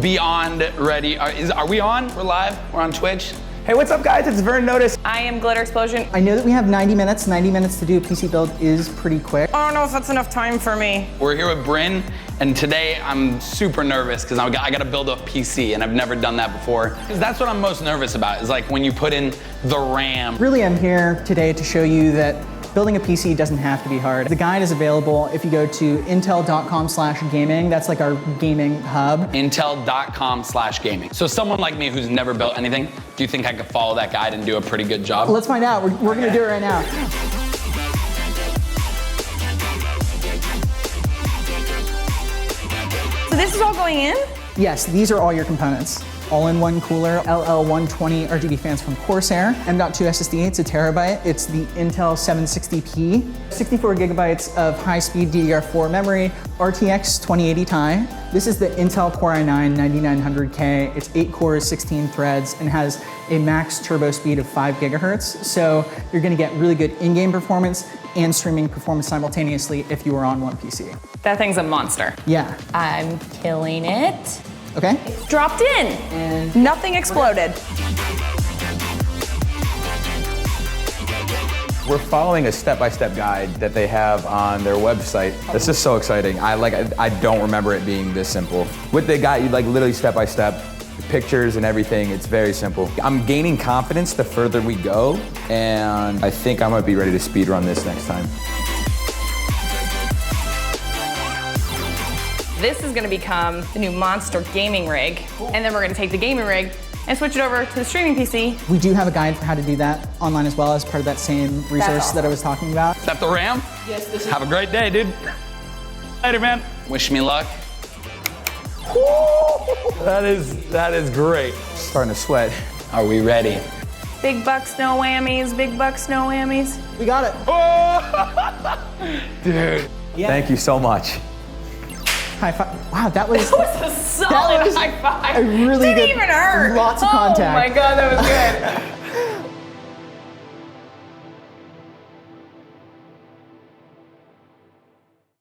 beyond ready. Are we on? We're live? We're on Twitch? Hey, what's up guys? It's Vern Notice. I am Glitter Explosion. I know that we have 90 minutes. 90 minutes to do a PC build is pretty quick. I don't know if that's enough time for me. We're here with Bryn, and today I'm super nervous because I gotta build a PC, and I've never done that before. Because that's what I'm most nervous about, is like when you put in the RAM. Really, I'm here today to show you that building a PC doesn't have to be hard. The guide is available if you go to intel.com/gaming. That's like our gaming hub. Intel.com/gaming. So someone like me who's never built anything, do you think I could follow that guide and do a pretty good job? Let's find out. We're gonna do it right now. So this is all going in? Yes, these are all your components. All-in-one cooler, LL120 RGB fans from Corsair, M.2 SSD, it's a terabyte. It's the Intel 760p, 64 gigabytes of high-speed DDR4 memory, RTX 2080 Ti. This is the Intel Core i9-9900K. It's 8 cores, 16 threads, and has a max turbo speed of 5 gigahertz. So you're gonna get really good in-game performance and streaming performance simultaneously if you are on one PC. That thing's a monster. Yeah. I'm killing it. Okay. It's dropped in. And nothing exploded. We're following a step-by-step guide that they have on their website. This is so exciting. I don't remember it being this simple. With the guide, you literally step-by-step, pictures and everything. It's very simple. I'm gaining confidence the further we go, and I think I might be ready to speedrun this next time. This is gonna become the new monster gaming rig. And then we're gonna take the gaming rig and switch it over to the streaming PC. we do have a guide for how to do that online as well as part of that same resource awesome. that I was talking about. Is that the RAM? Yes, this is. Have a great day, dude. Later, man. Wish me luck. That is great. Starting to sweat. Are we ready? Big bucks, no whammies, big bucks, no whammies. We got it. Dude. Yeah. Thank you so much. High five. Wow, that was. That was a solid was high five. a really Didn't good- even hurt. lots of contact. Oh my God, that was good.